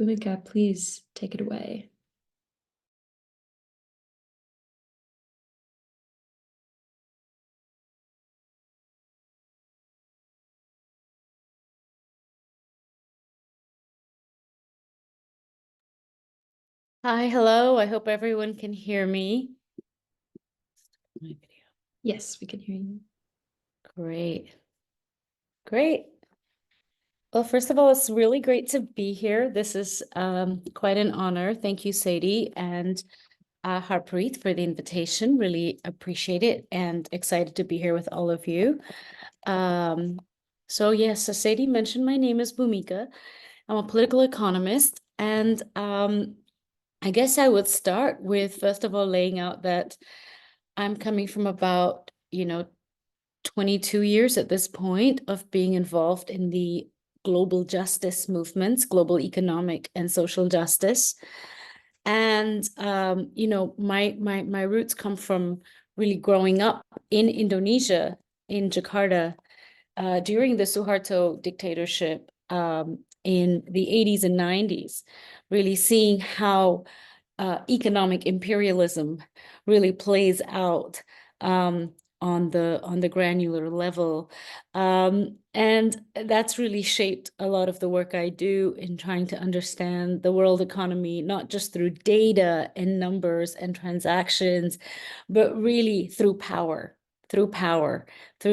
Bhumika, please take it away. Hi, hello. I hope everyone can hear me. My video. Yes, we can hear you. Great. Great. Well, first of all, it's really great to be here. This is quite an honor. Thank you, Sadie and Harpreet, for the invitation. Really appreciate it and excited to be here with all of you. So yes, so Sadie mentioned my name is Bhumika. I'm a political economist, and I guess I would start with, first of all, laying out that I'm coming from about, 22 years at this point of being involved in the global justice movements, global economic and social justice. And my roots come from really growing up in Indonesia, in Jakarta, during the Suharto dictatorship in the 80s and 90s, really seeing how economic imperialism really plays out on the granular level. And that's really shaped a lot of the work I do in trying to understand the world economy, not just through data and numbers and transactions, but really through power, through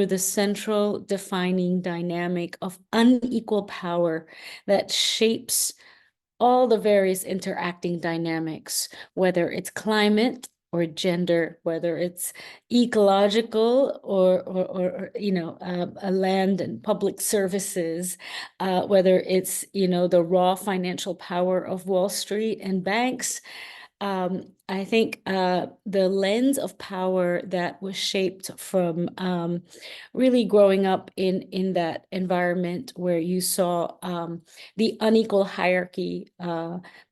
the central defining dynamic of unequal power that shapes all the various interacting dynamics, whether it's climate or gender, whether it's ecological or a land and public services, whether it's, the raw financial power of Wall Street and banks. I think the lens of power that was shaped from really growing up in that environment where you saw the unequal hierarchy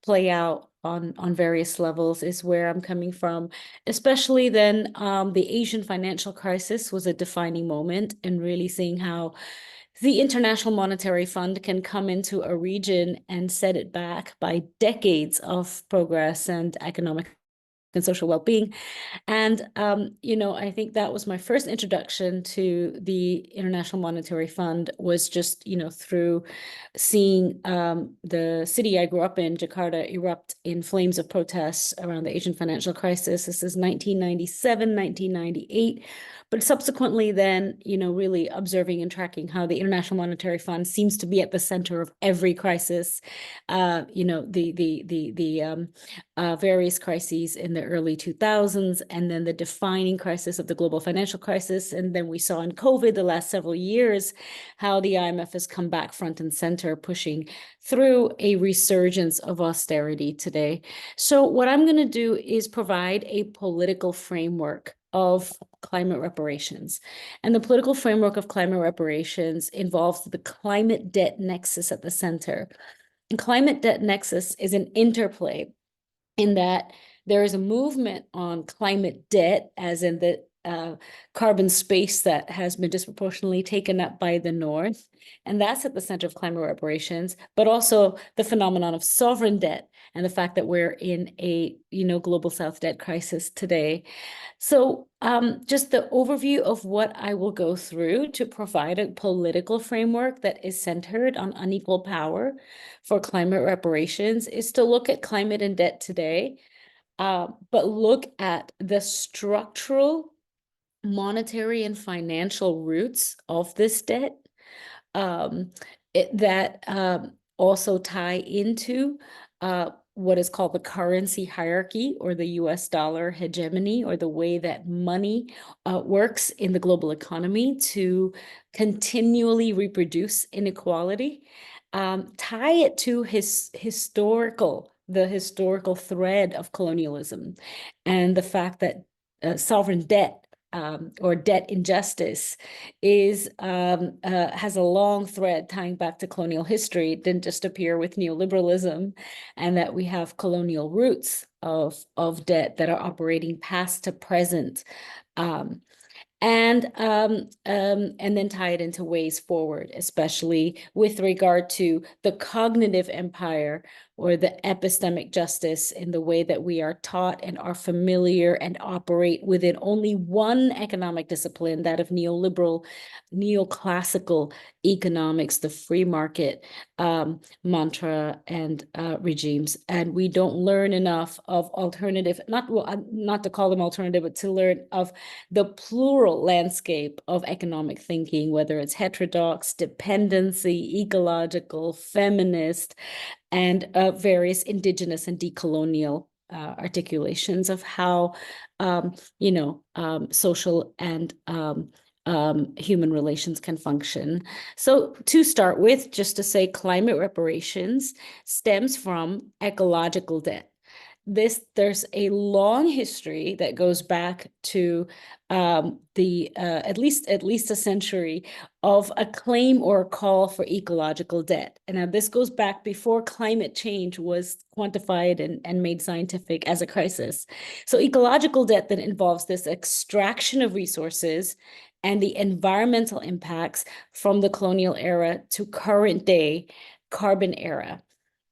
play out on various levels is where I'm coming from. Especially then, the Asian financial crisis was a defining moment, and really seeing how the International Monetary Fund can come into a region and set it back by decades of progress and economic and social well-being. And, I think that was my first introduction to the International Monetary Fund, was just, through seeing the city I grew up in, Jakarta, erupt in flames of protests around the Asian financial crisis. This is 1997, 1998. But subsequently then, really observing and tracking how the International Monetary Fund seems to be at the center of every crisis. The various crises in the early 2000s, and then the defining crisis of the global financial crisis. And then we saw in COVID the last several years how the IMF has come back front and center, pushing through a resurgence of austerity today. So what I'm going to do is provide a political framework of climate reparations. And the political framework of climate reparations involves the climate debt nexus at the center. And climate debt nexus is an interplay in that there is a movement on climate debt, as in the carbon space that has been disproportionately taken up by the North. And that's at the center of climate reparations, but also the phenomenon of sovereign debt and the fact that we're in a, global South debt crisis today. So just the overview of what I will go through to provide a political framework that is centered on unequal power for climate reparations is to look at climate and debt today, but look at the structural, monetary, and financial roots of this debt that also tie into what is called the currency hierarchy, or the US dollar hegemony, or the way that money works in the global economy to continually reproduce inequality. Tie it to the historical thread of colonialism, and the fact that sovereign debt or debt injustice has a long thread tying back to colonial history. It didn't just appear with neoliberalism, and that we have colonial roots of debt that are operating past to present. And then tie it into ways forward, especially with regard to the cognitive empire or the epistemic justice in the way that we are taught and are familiar and operate within only one economic discipline, that of neoliberal, neoclassical economics, the free market mantra and regimes. And we don't learn enough of alternative, not to call them alternative, but to learn of the plural landscape of economic thinking, whether it's heterodox, dependency, ecological, feminist, and various indigenous and decolonial articulations of how, social and human relations can function. So to start with, just to say, climate reparations stems from ecological debt. There's a long history that goes back to at least a century of a claim or a call for ecological debt. And now this goes back before climate change was quantified and made scientific as a crisis. So ecological debt then involves this extraction of resources and the environmental impacts from the colonial era to current day carbon era.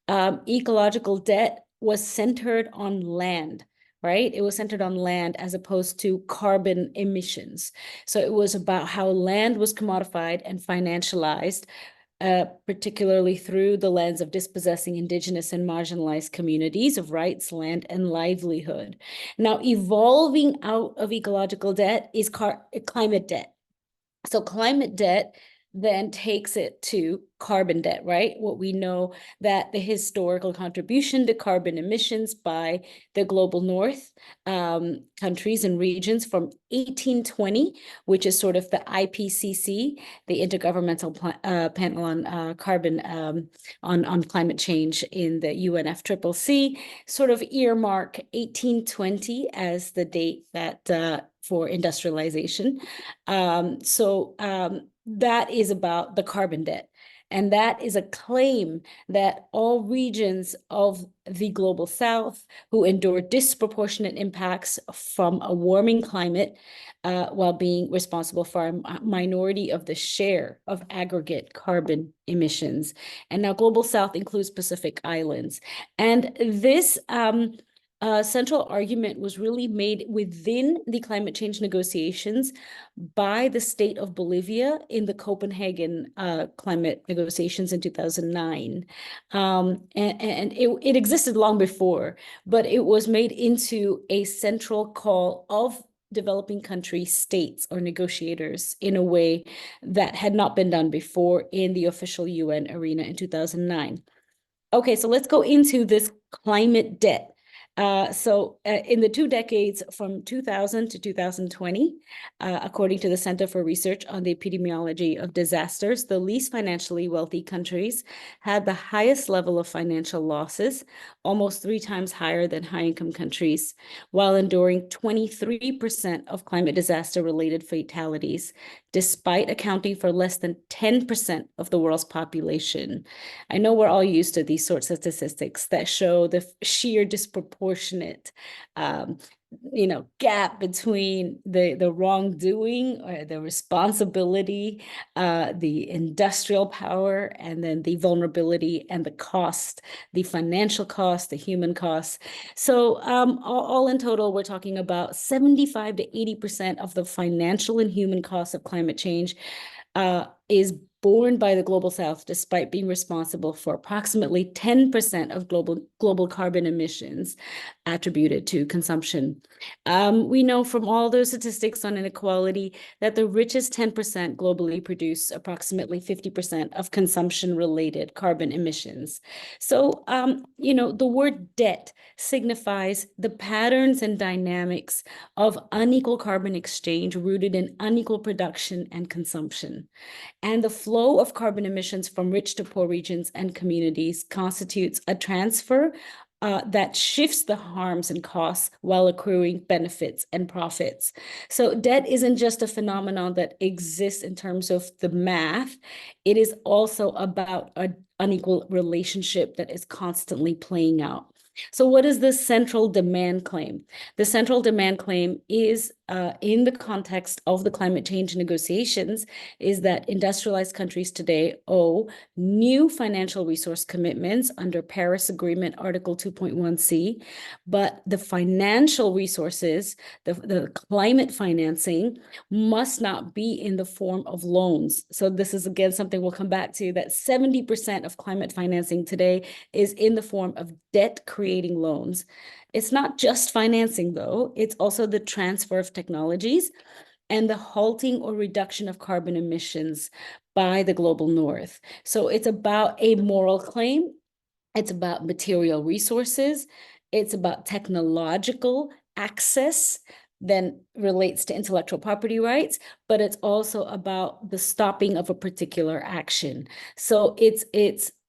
Ecological debt was centered on land, right? It was centered on land as opposed to carbon emissions. So it was about how land was commodified and financialized, particularly through the lens of dispossessing indigenous and marginalized communities of rights, land, and livelihood. Now, evolving out of ecological debt is climate debt. So climate debt then takes it to carbon debt, right? What we know that the historical contribution to carbon emissions by the global north countries and regions from 1820, which is sort of the IPCC, the Intergovernmental Panel on Carbon on Climate Change in the UNFCCC, sort of earmark 1820 as the date that for industrialization. That is about the carbon debt. And that is a claim that all regions of the global south who endure disproportionate impacts from a warming climate while being responsible for a minority of the share of aggregate carbon emissions. And now global south includes Pacific Islands. And this central argument was really made within the climate change negotiations by the state of Bolivia in the Copenhagen climate negotiations in 2009. And it existed long before, but it was made into a central call of developing country states or negotiators in a way that had not been done before in the official UN arena in 2009. Okay, so let's go into this climate debt. In the 2 decades from 2000 to 2020, according to the Center for Research on the Epidemiology of Disasters, the least financially wealthy countries had the highest level of financial losses, almost 3 times higher than high-income countries, while enduring 23% of climate disaster-related fatalities, despite accounting for less than 10% of the world's population. I know we're all used to these sorts of statistics that show the sheer disproportionate gap between the wrongdoing or the responsibility, the industrial power, and then the vulnerability and the cost, the financial cost, the human cost. So all in total, we're talking about 75 to 80% of the financial and human costs of climate change is borne by the global south, despite being responsible for approximately 10% of global carbon emissions attributed to consumption. We know from all those statistics on inequality that the richest 10% globally produce approximately 50% of consumption-related carbon emissions. So, the word debt signifies the patterns and dynamics of unequal carbon exchange rooted in unequal production and consumption. And the flow of carbon emissions from rich to poor regions and communities constitutes a transfer that shifts the harms and costs while accruing benefits and profits. So debt isn't just a phenomenon that exists in terms of the math. It is also about an unequal relationship that is constantly playing out. So what is the central demand claim? The central demand claim is in the context of the climate change negotiations is that industrialized countries today owe new financial resource commitments under Paris Agreement Article 2.1c, but the financial resources, the climate financing, must not be in the form of loans. So this is, again, something we'll come back to, that 70% of climate financing today is in the form of debt-creating loans. It's not just financing, though. It's also the transfer of technologies and the halting or reduction of carbon emissions by the global north. So it's about a moral claim. It's about material resources. It's about technological access, then relates to intellectual property rights, but it's also about the stopping of a particular action. So it's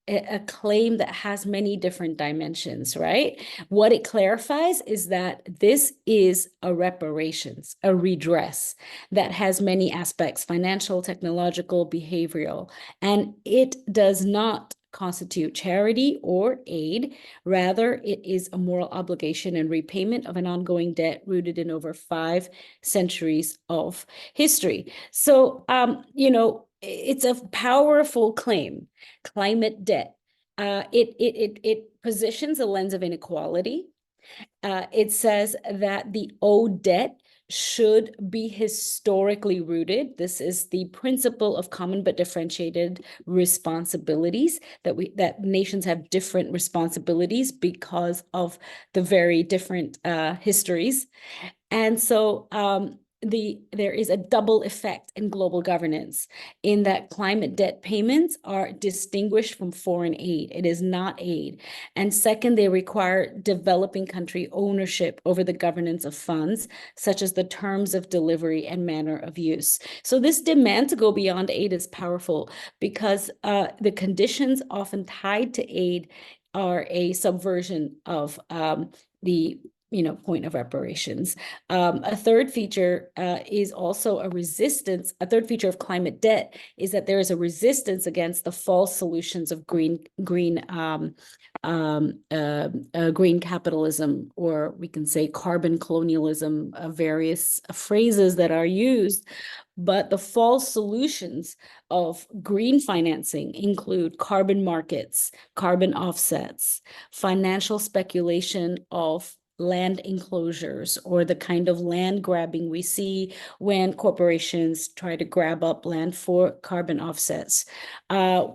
a claim that has many different dimensions, right? What it clarifies is that this is a reparations, a redress that has many aspects: financial, technological, behavioral, and it does not constitute charity or aid. Rather, it is a moral obligation and repayment of an ongoing debt rooted in over 5 centuries of history. So, it's a powerful claim. Climate debt. It positions a lens of inequality. It says that the owed debt should be historically rooted. This is the principle of common but differentiated responsibilities, that nations have different responsibilities because of the very different histories. And so there is a double effect in global governance, in that climate debt payments are distinguished from foreign aid. It is not aid. And second, they require developing country ownership over the governance of funds, such as the terms of delivery and manner of use. So this demand to go beyond aid is powerful, because the conditions often tied to aid are a subversion of the point of reparations. A third feature is also a resistance. A third feature of climate debt is that there is a resistance against the false solutions of green capitalism, or we can say carbon colonialism, various phrases that are used. But the false solutions of green financing include carbon markets, carbon offsets, financial speculation of land enclosures, or the kind of land grabbing we see when corporations try to grab up land for carbon offsets.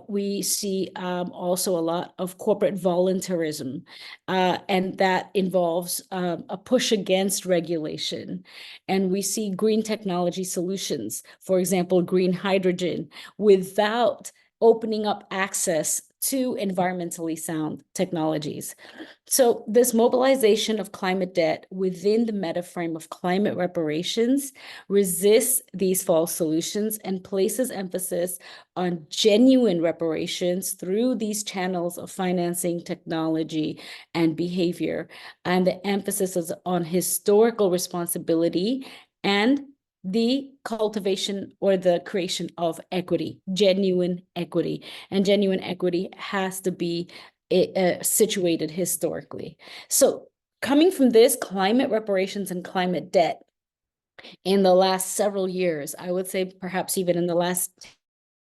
We see also a lot of corporate voluntarism, and that involves a push against regulation. And we see green technology solutions, for example, green hydrogen, without opening up access to environmentally sound technologies. So this mobilization of climate debt within the meta frame of climate reparations resists these false solutions and places emphasis on genuine reparations through these channels of financing, technology, and behavior. And the emphasis is on historical responsibility and the cultivation or the creation of equity, genuine equity. And genuine equity has to be situated historically. So coming from this, climate reparations and climate debt, in the last several years, I would say perhaps even in the last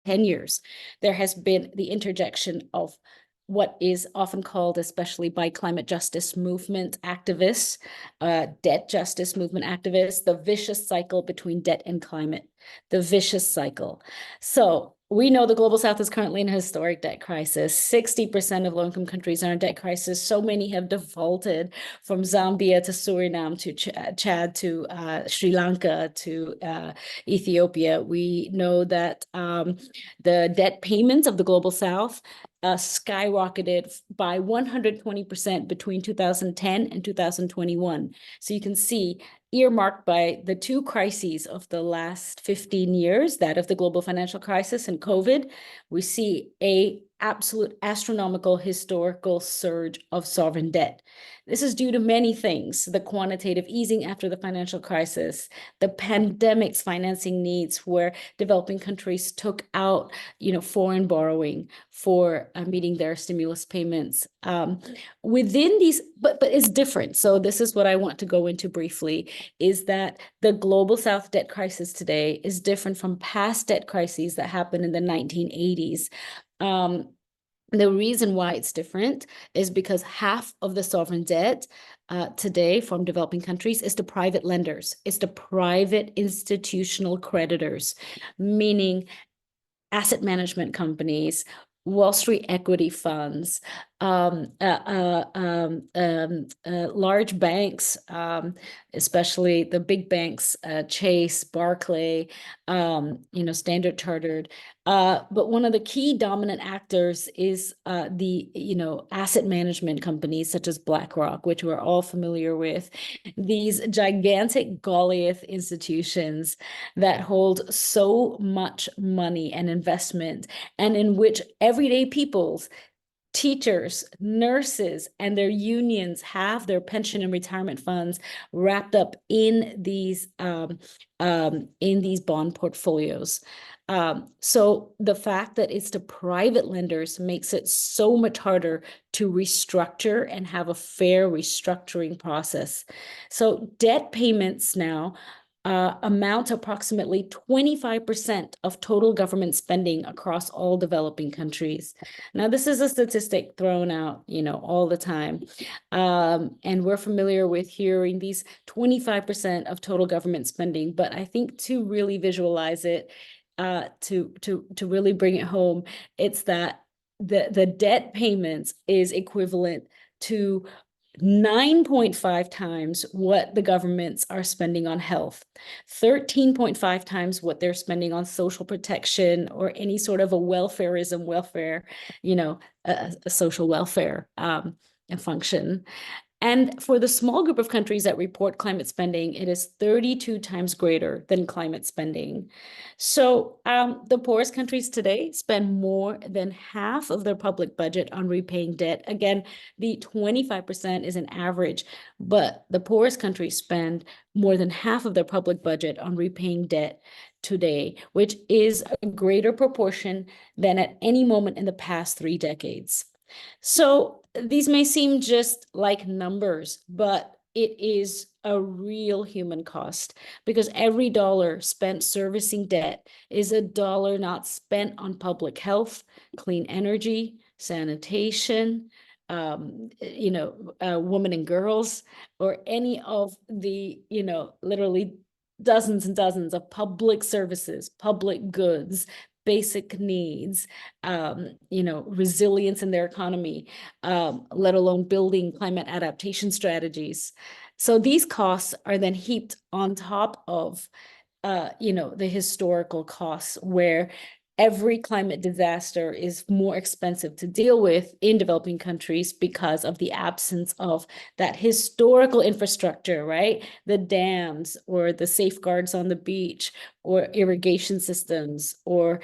10 years, there has been the interjection of what is often called, especially by climate justice movement activists, debt justice movement activists, the vicious cycle between debt and climate, the vicious cycle. So we know the Global South is currently in a historic debt crisis. 60% of low-income countries are in debt crisis. So many have defaulted, from Zambia to Suriname to Chad to Sri Lanka to Ethiopia. We know that the debt payments of the Global South skyrocketed by 120% between 2010 and 2021. So you can see, earmarked by the two crises of the last 15 years, that of the global financial crisis and COVID, we see a absolute astronomical historical surge of sovereign debt. This is due to many things: the quantitative easing after the financial crisis, the pandemic's financing needs, where developing countries took out, foreign borrowing for meeting their stimulus payments. Within these, but it's different. So this is what I want to go into briefly, is that the global South debt crisis today is different from past debt crises that happened in the 1980s. The reason why it's different is because half of the sovereign debt today from developing countries is to private lenders, it's to private institutional creditors, meaning asset management companies, Wall Street equity funds, large banks, especially the big banks, Chase, Barclay, Standard Chartered. But one of the key dominant actors is the asset management companies such as BlackRock, which we're all familiar with. These gigantic Goliath institutions that hold so much money and investment, and in which everyday peoples, teachers, nurses, and their unions have their pension and retirement funds wrapped up in these bond portfolios. So the fact that it's to private lenders makes it so much harder to restructure and have a fair restructuring process. So debt payments now amount to approximately 25% of total government spending across all developing countries. Now, this is a statistic thrown out, all the time. And we're familiar with hearing these 25% of total government spending, but I think to really visualize it, to really bring it home, it's that the debt payments is equivalent to 9.5 times what the governments are spending on health, 13.5 times what they're spending on social protection or any sort of a welfare, a social welfare function. And for the small group of countries that report climate spending, it is 32 times greater than climate spending. So the poorest countries today spend more than half of their public budget on repaying debt. Again, the 25% is an average, but the poorest countries spend more than half of their public budget on repaying debt today, which is a greater proportion than at any moment in the past 3 decades. So these may seem just like numbers, but it is a real human cost, because every dollar spent servicing debt is a dollar not spent on public health, clean energy, sanitation, women and girls, or any of the, literally dozens and dozens of public services, public goods, basic needs, resilience in their economy, let alone building climate adaptation strategies. So these costs are then heaped on top of, the historical costs, where every climate disaster is more expensive to deal with in developing countries because of the absence of that historical infrastructure, right? The dams or the safeguards on the beach or irrigation systems or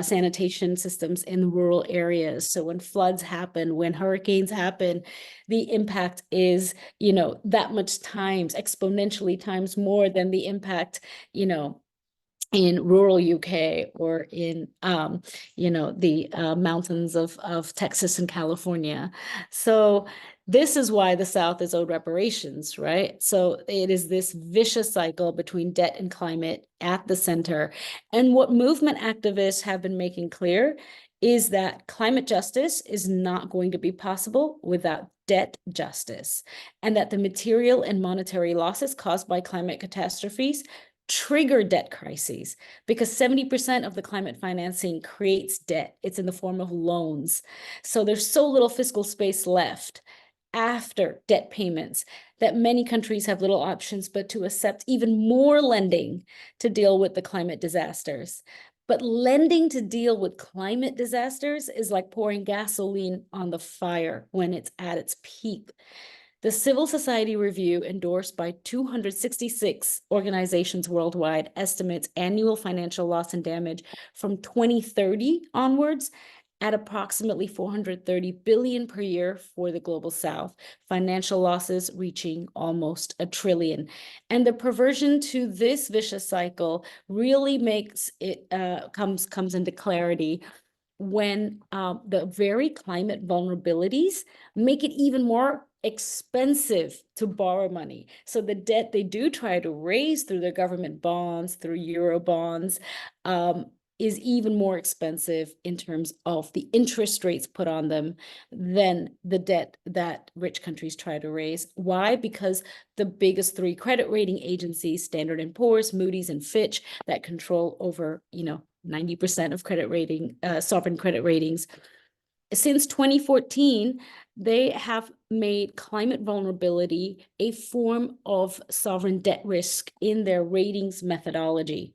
sanitation systems in rural areas. So when floods happen, when hurricanes happen, the impact is, that much times, exponentially times more than the impact, in rural UK or in, the mountains of Texas and California. So this is why the South is owed reparations, right? So it is this vicious cycle between debt and climate at the center. And what movement activists have been making clear is that climate justice is not going to be possible without debt justice, and that the material and monetary losses caused by climate catastrophes trigger debt crises, because 70% of the climate financing creates debt. It's in the form of loans. So there's so little fiscal space left after debt payments that many countries have little options but to accept even more lending to deal with the climate disasters. But lending to deal with climate disasters is like pouring gasoline on the fire when it's at its peak. The Civil Society Review, endorsed by 266 organizations worldwide, estimates annual financial loss and damage from 2030 onwards at approximately 430 billion per year for the global south, financial losses reaching almost $1 trillion. And the perversion to this vicious cycle really makes it comes into clarity when the very climate vulnerabilities make it even more expensive to borrow money. So the debt they do try to raise through their government bonds, through Euro bonds, is even more expensive in terms of the interest rates put on them than the debt that rich countries try to raise. Why? Because the biggest three credit rating agencies, Standard & Poor's, Moody's, and Fitch, that control over, 90% of credit rating, sovereign credit ratings. Since 2014, they have made climate vulnerability a form of sovereign debt risk in their ratings methodology.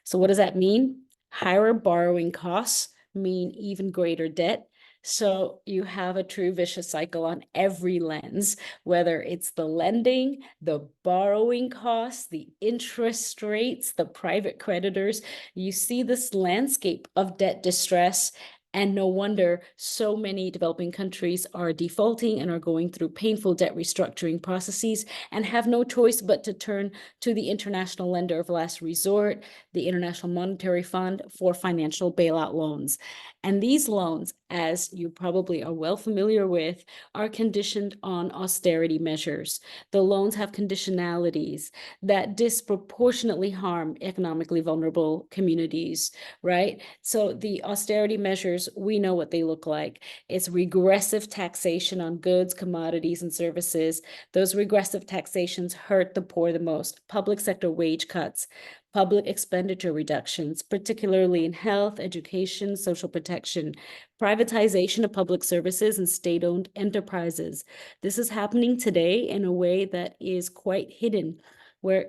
So what does that mean? Higher borrowing costs mean even greater debt. So you have a true vicious cycle on every lens, whether it's the lending, the borrowing costs, the interest rates, the private creditors. You see this landscape of debt distress. And no wonder so many developing countries are defaulting and are going through painful debt restructuring processes and have no choice but to turn to the international lender of last resort, the International Monetary Fund, for financial bailout loans. And these loans, as you probably are well familiar with, are conditioned on austerity measures. The loans have conditionalities that disproportionately harm economically vulnerable communities, right? So the austerity measures, we know what they look like. It's regressive taxation on goods, commodities, and services. Those regressive taxations hurt the poor the most. Public sector wage cuts, public expenditure reductions, particularly in health, education, social protection, privatization of public services and state-owned enterprises. This is happening today in a way that is quite hidden, where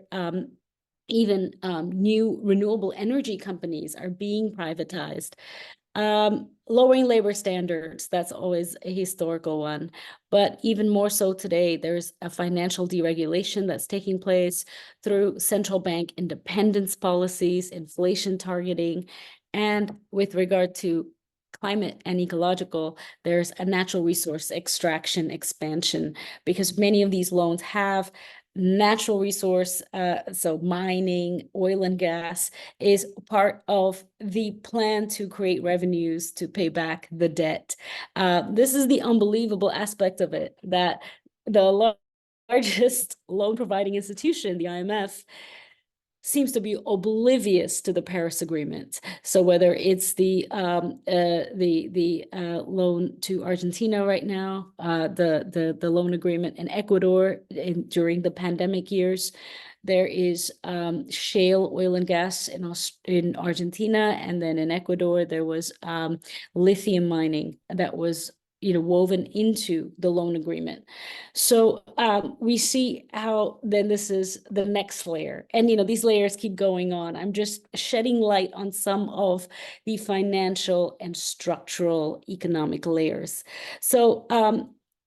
even new renewable energy companies are being privatized. Lowering labor standards, that's always a historical one. But even more so today, there's a financial deregulation that's taking place through central bank independence policies, inflation targeting, and with regard to climate and ecological, there's a natural resource extraction expansion, because many of these loans have natural resource, so mining, oil and gas is part of the plan to create revenues to pay back the debt. This is the unbelievable aspect of it, that the largest loan providing institution, the IMF, seems to be oblivious to the Paris Agreement. So whether it's the loan to Argentina right now, the loan agreement in Ecuador during the pandemic years, there is shale oil and gas in Argentina, and then in Ecuador there was lithium mining that was woven into the loan agreement. So we see how then this is the next layer. And, these layers keep going on. I'm just shedding light on some of the financial and structural economic layers. So,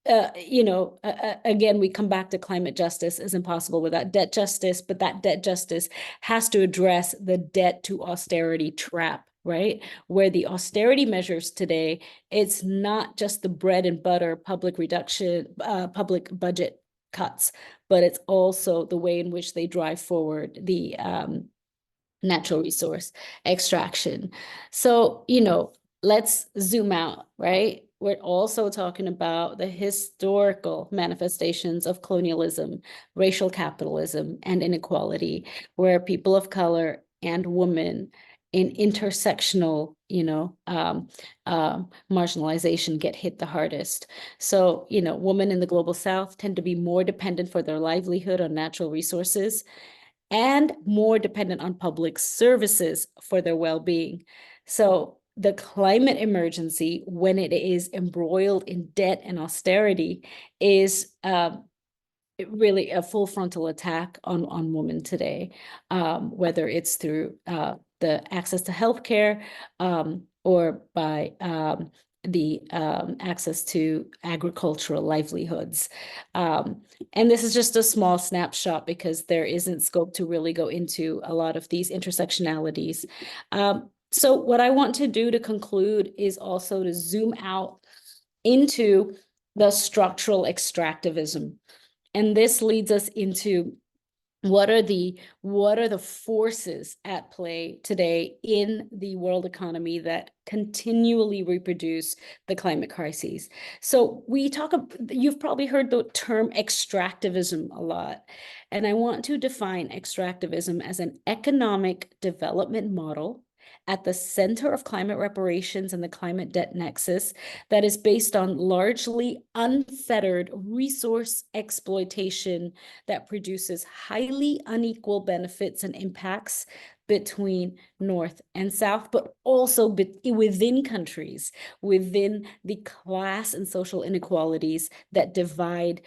again, we come back to climate justice is impossible without debt justice, but that debt justice has to address the debt to austerity trap, right? Where the austerity measures today, it's not just the bread and butter public reduction, public budget cuts, but it's also the way in which they drive forward the natural resource extraction. So, let's zoom out, right? We're also talking about the historical manifestations of colonialism, racial capitalism, and inequality, where people of color and women in intersectional, marginalization get hit the hardest. So, women in the global south tend to be more dependent for their livelihood on natural resources and more dependent on public services for their well-being. So the climate emergency, when it is embroiled in debt and austerity, is really a full frontal attack on women today, whether it's through the access to healthcare or by the access to agricultural livelihoods. And this is just a small snapshot because there isn't scope to really go into a lot of these intersectionalities. So what I want to do to conclude is also to zoom out into the structural extractivism. And this leads us into what are the forces at play today in the world economy that continually reproduce the climate crises? So you've probably heard the term extractivism a lot. And I want to define extractivism as an economic development model at the center of climate reparations and the climate debt nexus that is based on largely unfettered resource exploitation that produces highly unequal benefits and impacts between North and South, but also within countries, within the class and social inequalities that divide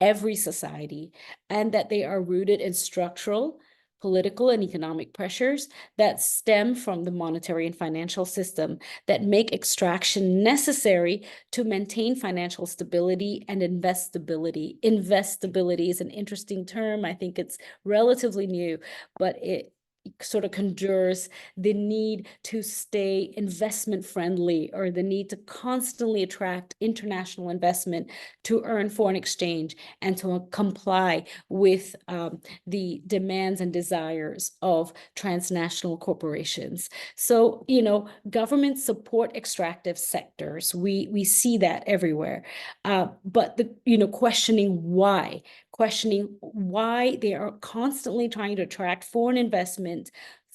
every society, and that they are rooted in structural, political, and economic pressures that stem from the monetary and financial system that make extraction necessary to maintain financial stability and investability. Investability is an interesting term. I think it's relatively new, but it sort of conjures the need to stay investment friendly, or the need to constantly attract international investment to earn foreign exchange and to comply with the demands and desires of transnational corporations. So, governments support extractive sectors. We see that everywhere. But questioning why they are constantly trying to attract foreign investment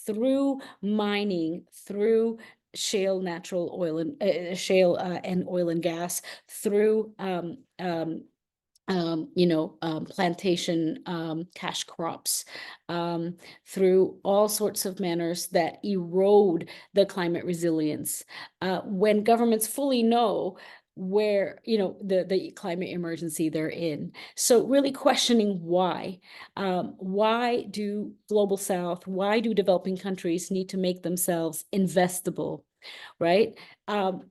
through mining, through shale natural oil and shale and oil and gas, through plantation cash crops, through all sorts of manners that erode the climate resilience. When governments fully know where, the climate emergency they're in. So really questioning why do Global South, why do developing countries need to make themselves investable? Right?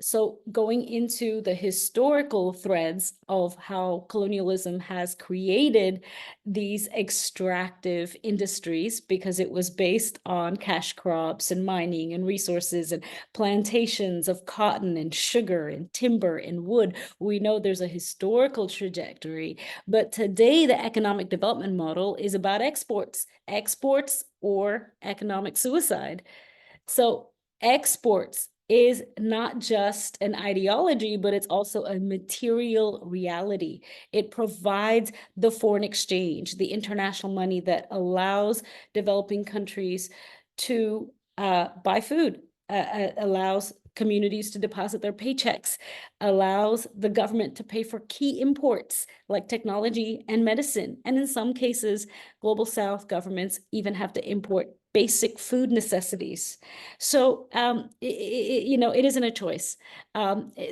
So going into the historical threads of how colonialism has created these extractive industries, because it was based on cash crops and mining and resources and plantations of cotton and sugar and timber and wood. We know there's a historical trajectory, but today the economic development model is about exports or economic suicide. So exports is not just an ideology, but it's also a material reality. It provides the foreign exchange, the international money that allows developing countries to buy food, allows communities to deposit their paychecks, allows the government to pay for key imports like technology and medicine. And in some cases, Global South governments even have to import basic food necessities. So, it isn't a choice.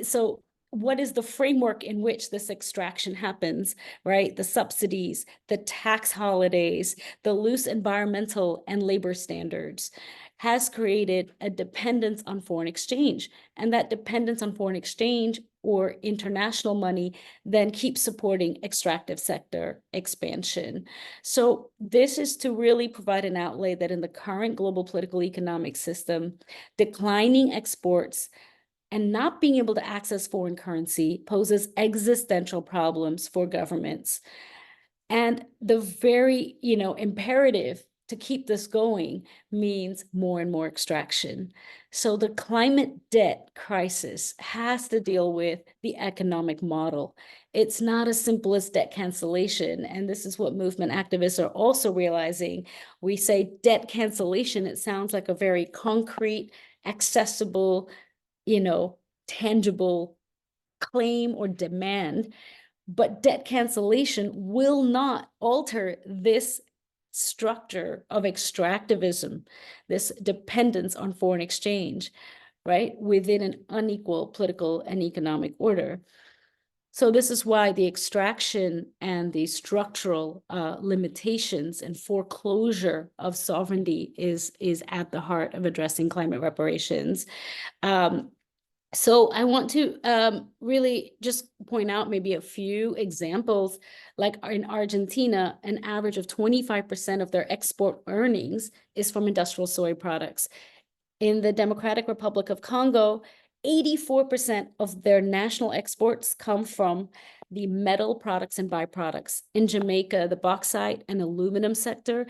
So what is the framework in which this extraction happens, right? The subsidies, the tax holidays, the loose environmental and labor standards has created a dependence on foreign exchange. And that dependence on foreign exchange or international money then keeps supporting extractive sector expansion. So this is to really provide an outlay that in the current global political economic system, declining exports and not being able to access foreign currency poses existential problems for governments. And the very, imperative to keep this going means more and more extraction. So the climate debt crisis has to deal with the economic model. It's not as simple as debt cancellation. And this is what movement activists are also realizing. We say debt cancellation, it sounds like a very concrete, accessible, tangible claim or demand. But debt cancellation will not alter this structure of extractivism, this dependence on foreign exchange, right, within an unequal political and economic order. So this is why the extraction and the structural limitations and foreclosure of sovereignty is at the heart of addressing climate reparations. So I want to really just point out maybe a few examples. Like in Argentina, an average of 25% of their export earnings is from industrial soy products. In the Democratic Republic of Congo, 84% of their national exports come from the metal products and byproducts. In Jamaica, the bauxite and aluminum sector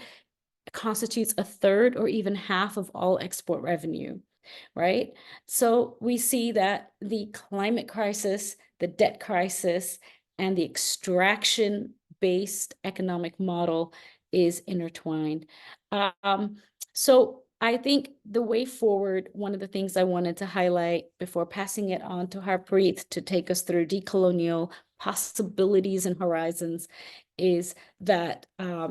constitutes a third or even half of all export revenue, right? So we see that the climate crisis, the debt crisis, and the extraction-based economic model is intertwined. So I think the way forward, one of the things I wanted to highlight before passing it on to Harpreet to take us through decolonial possibilities and horizons is that a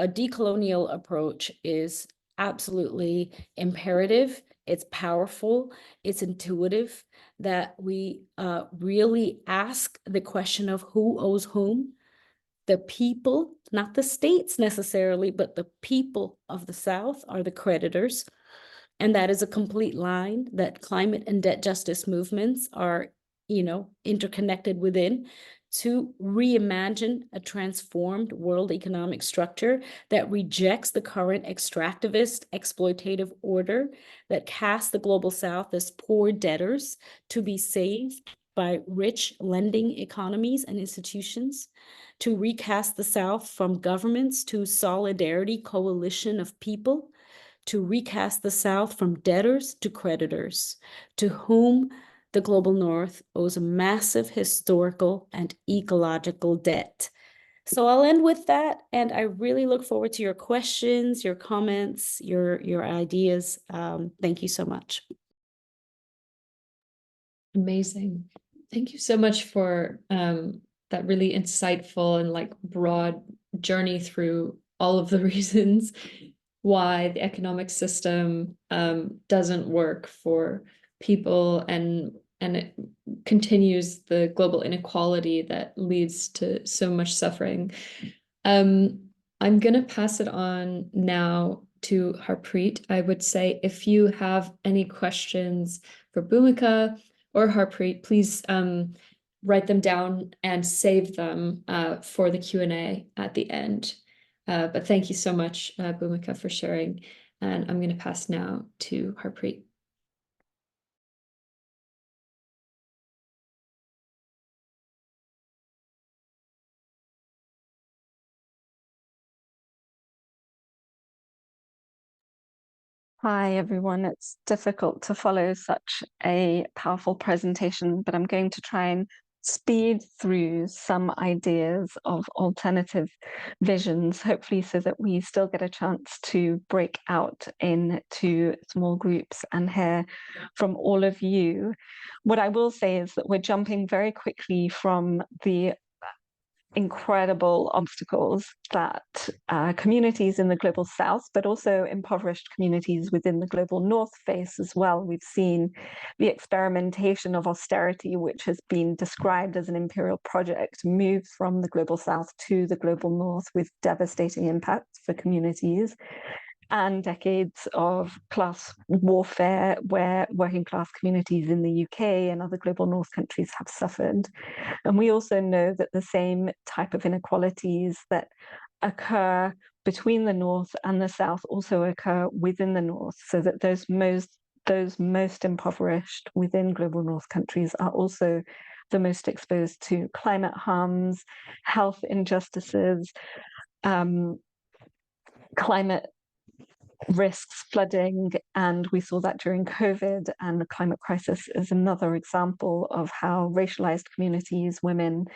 decolonial approach is absolutely imperative. It's powerful, it's intuitive, that we really ask the question of who owes whom. The people, not the states necessarily, but the people of the South are the creditors. And that is a complete line that climate and debt justice movements are, interconnected within, to reimagine a transformed world economic structure that rejects the current extractivist, exploitative order that casts the global South as poor debtors to be saved by rich lending economies and institutions, to recast the South from governments to solidarity coalition of people, to recast the South from debtors to creditors, to whom the global North owes a massive historical and ecological debt. So I'll end with that, and I really look forward to your questions, your comments, your ideas. Thank you so much. Amazing. Thank you so much for that really insightful and like broad journey through all of the reasons why the economic system doesn't work for people, and it continues the global inequality that leads to so much suffering. I'm gonna pass it on now to Harpreet. I would say if you have any questions for Bhumika or Harpreet, please write them down and save them for the Q&A at the end. But thank you so much, Bhumika, for sharing. And I'm going to pass now to Harpreet. Hi, everyone. It's difficult to follow such a powerful presentation, but I'm going to try and speed through some ideas of alternative visions, hopefully so that we still get a chance to break out into small groups and hear from all of you. What I will say is that we're jumping very quickly from the incredible obstacles that communities in the global South, but also impoverished communities within the global North face as well. We've seen the experimentation of austerity, which has been described as an imperial project, move from the global South to the global North with devastating impacts for communities, and decades of class warfare where working class communities in the UK and other global North countries have suffered. And we also know that the same type of inequalities that occur between the North and the South also occur within the North, so that those most impoverished within global North countries are also the most exposed to climate harms, health injustices, climate risks, flooding, and we saw that during COVID, and the climate crisis is another example of how racialized communities, women,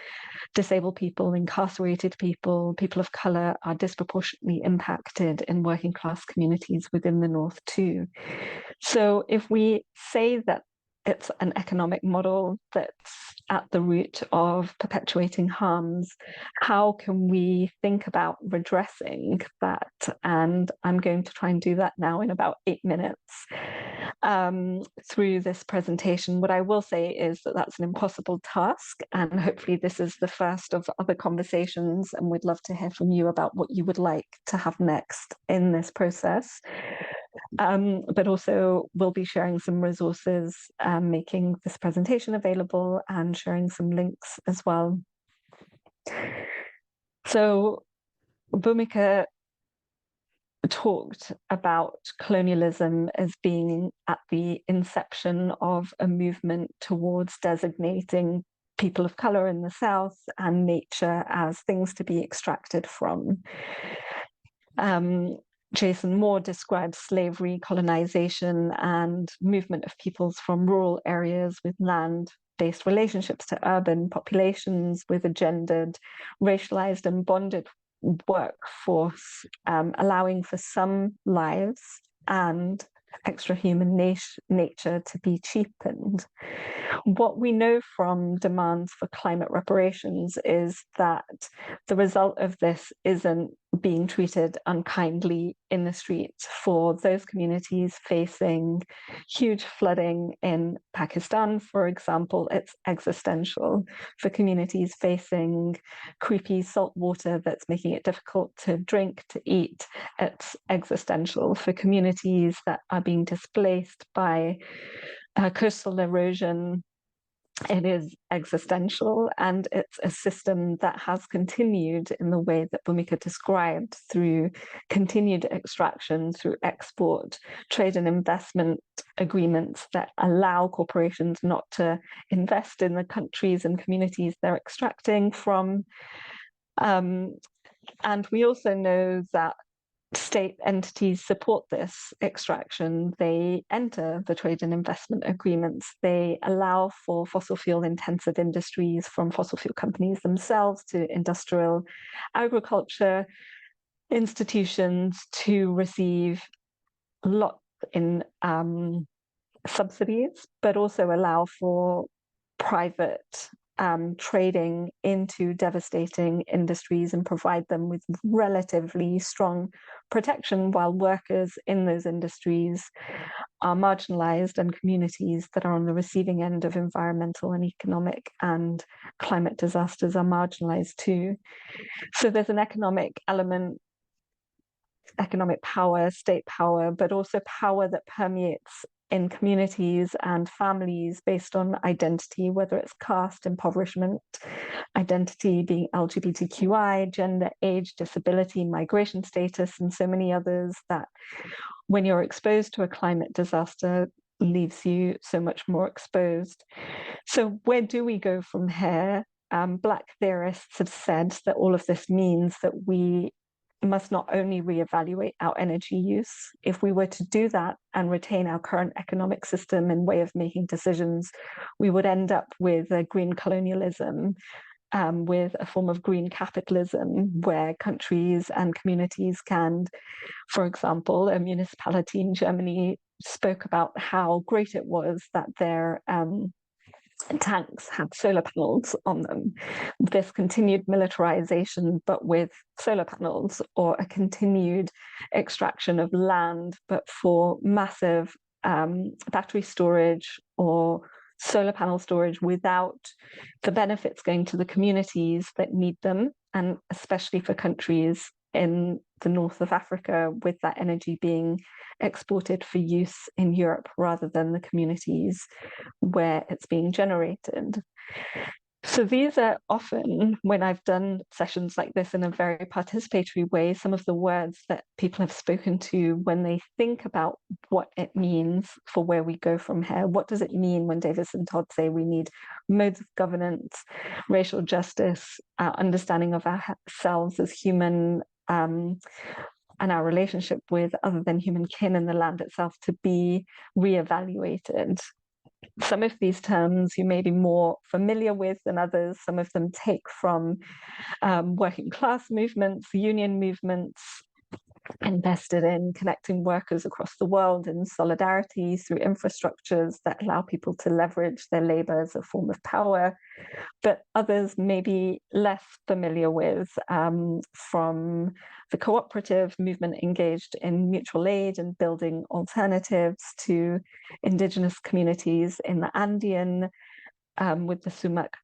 disabled people, incarcerated people, people of color are disproportionately impacted in working class communities within the North too. So if we say that it's an economic model that's at the root of perpetuating harms, how can we think about redressing that? And I'm going to try and do that now in about 8 minutes through this presentation. What I will say is that that's an impossible task, and hopefully this is the first of other conversations, and we'd love to hear from you about what you would like to have next in this process. But also we'll be sharing some resources, making this presentation available and sharing some links as well. So Bhumika talked about colonialism as being at the inception of a movement towards designating people of color in the South and nature as things to be extracted from. Jason Moore describes slavery, colonization, and movement of peoples from rural areas with land-based relationships to urban populations with a gendered, racialized, and bonded workforce, allowing for some lives and extra-human nature to be cheapened. What we know from demands for climate reparations is that the result of this isn't being treated unkindly in the streets. For those communities facing huge flooding in Pakistan, for example, it's existential. For communities facing creepy salt water that's making it difficult to drink, to eat, it's existential. For communities that are being displaced by coastal erosion, it is existential, and it's a system that has continued in the way that Bhumika described, through continued extraction, through export, trade and investment agreements that allow corporations not to invest in the countries and communities they're extracting from. And we also know that state entities support this extraction. They enter the trade and investment agreements. They allow for fossil fuel intensive industries, from fossil fuel companies themselves to industrial agriculture institutions, to receive a lot in subsidies, but also allow for private trading into devastating industries and provide them with relatively strong protection, while workers in those industries are marginalized and communities that are on the receiving end of environmental and economic and climate disasters are marginalized too. So there's an economic element, economic power, state power, but also power that permeates in communities and families based on identity, whether it's caste, impoverishment, identity being LGBTQI, gender, age, disability, migration status, and so many others, that when you're exposed to a climate disaster, leaves you so much more exposed. So where do we go from here? Black theorists have said that all of this means that we must not only reevaluate our energy use. If we were to do that and retain our current economic system and way of making decisions, we would end up with a green colonialism, with a form of green capitalism, where countries and communities can, for example, a municipality in Germany spoke about how great it was that their tanks had solar panels on them. This continued militarization, but with solar panels, or a continued extraction of land, but for massive battery storage or solar panel storage, without the benefits going to the communities that need them, and especially for countries in the north of Africa, with that energy being exported for use in Europe rather than the communities where it's being generated. So these are often, when I've done sessions like this in a very participatory way, some of the words that people have spoken to when they think about what it means for where we go from here. What does it mean when Davis and Todd say we need modes of governance, racial justice, understanding of ourselves as human, and our relationship with other than human kin and the land itself to be reevaluated? Some of these terms you may be more familiar with than others. Some of them take from working class movements, union movements, invested in connecting workers across the world in solidarity through infrastructures that allow people to leverage their labor as a form of power. But others may be less familiar with, from the cooperative movement engaged in mutual aid and building alternatives, to indigenous communities in the Andean, with the Sumac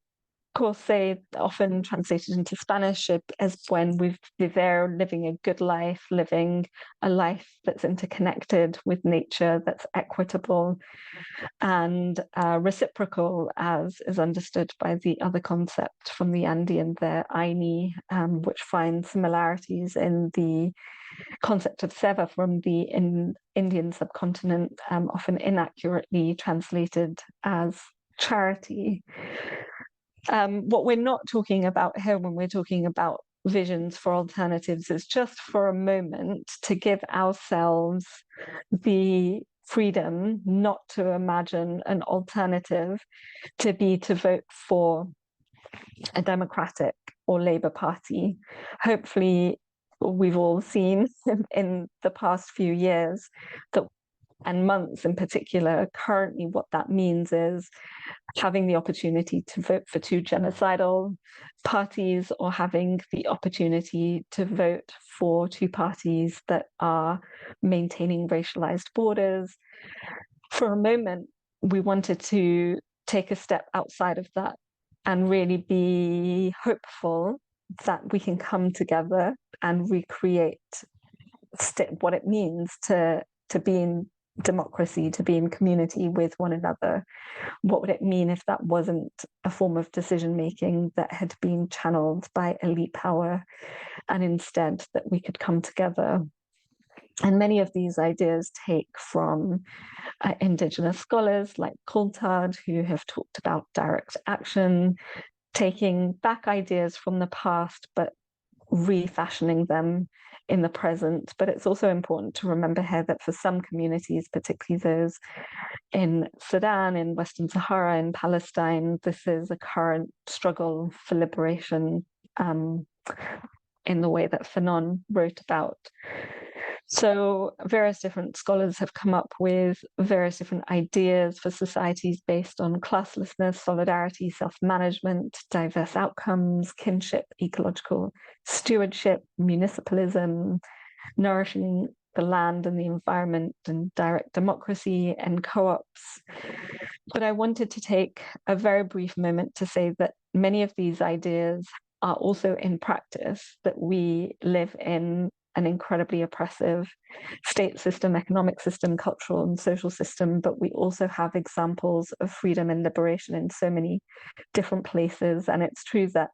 course, say often translated into Spanish as when we've there living a good life, living a life that's interconnected with nature, that's equitable and reciprocal, as is understood by the other concept from the Andean, the Aini, which finds similarities in the concept of seva from the Indian subcontinent, often inaccurately translated as charity. What we're not talking about here when we're talking about visions for alternatives is just for a moment to give ourselves the freedom not to imagine an alternative to be to vote for a Democratic or Labour Party. Hopefully, we've all seen in the past few years that, and months in particular, currently what that means is having the opportunity to vote for two genocidal parties or having the opportunity to vote for two parties that are maintaining racialized borders. For a moment, we wanted to take a step outside of that and really be hopeful that we can come together and recreate what it means to be in democracy, to be in community with one another. What would it mean if that wasn't a form of decision making that had been channeled by elite power, and instead that we could come together? And many of these ideas take from Indigenous scholars like Coulthard, who have talked about direct action, taking back ideas from the past, but refashioning them in the present. But it's also important to remember here that for some communities, particularly those in Sudan, in Western Sahara, in Palestine, this is a current struggle for liberation in the way that Fanon wrote about. So various different scholars have come up with various different ideas for societies based on classlessness, solidarity, self-management, diverse outcomes, kinship, ecological stewardship, municipalism, nourishing the land and the environment, and direct democracy and co-ops. But I wanted to take a very brief moment to say that many of these ideas are also in practice, that we live in an incredibly oppressive state system, economic system, cultural and social system, but we also have examples of freedom and liberation in so many different places. And it's true that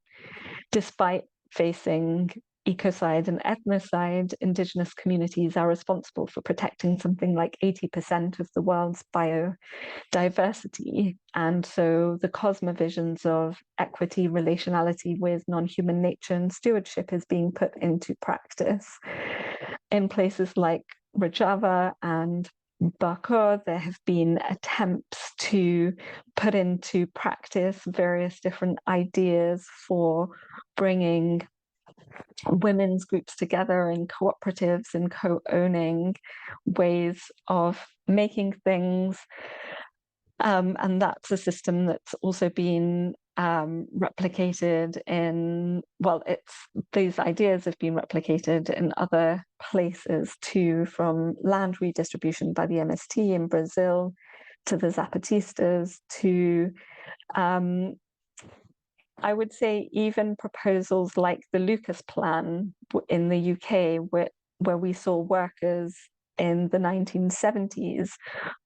despite facing ecocide and ethnocide, Indigenous communities are responsible for protecting something like 80% of the world's biodiversity. And so the cosmovisions of equity, relationality with non-human nature and stewardship is being put into practice. In places like Rojava and Bakur, there have been attempts to put into practice various different ideas for bringing women's groups together in cooperatives and co-owning ways of making things. And that's a system that's also been replicated in, well, these ideas have been replicated in other places too, from land redistribution by the MST in Brazil to the Zapatistas to I would say even proposals like the Lucas Plan in the UK, where we saw workers in the 1970s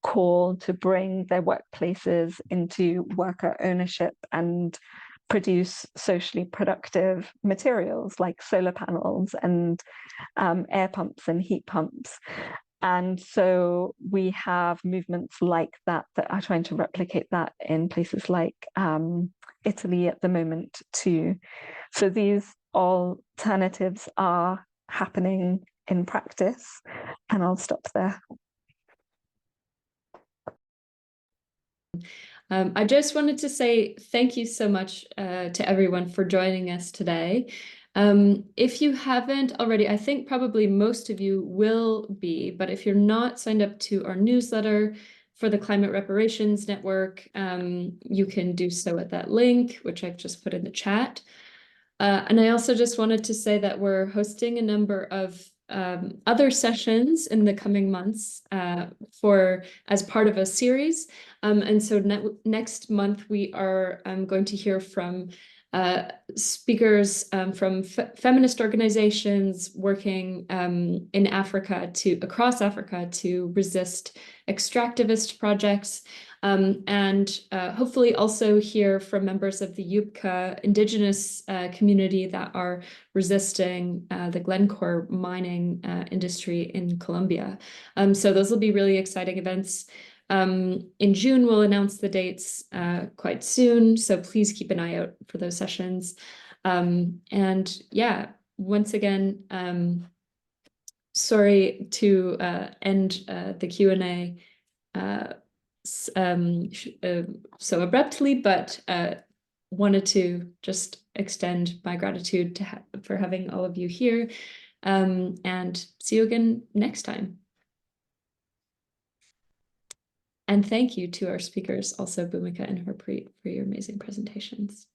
call to bring their workplaces into worker ownership and produce socially productive materials like solar panels and air pumps and heat pumps. And so we have movements like that that are trying to replicate that in places like Italy at the moment too. So these alternatives are happening in practice, and I'll stop there. I just wanted to say thank you so much to everyone for joining us today. If you haven't already, I think probably most of you will be, but if you're not signed up to our newsletter for the Climate Reparations Network, you can do so at that link, which I've just put in the chat. And I also just wanted to say that we're hosting a number of other sessions in the coming months as part of a series. And so next month we are going to hear from speakers from feminist organizations working in Africa across Africa to resist extractivist projects. And hopefully also hear from members of the Yupka indigenous community that are resisting the Glencore mining industry in Colombia. So those will be really exciting events. In June, we'll announce the dates quite soon, so please keep an eye out for those sessions. And yeah, once again, sorry to end the Q&A so abruptly, but wanted to just extend my gratitude for having all of you here, and see you again next time. And thank you to our speakers, also Bhumika and Harpreet, for your amazing presentations.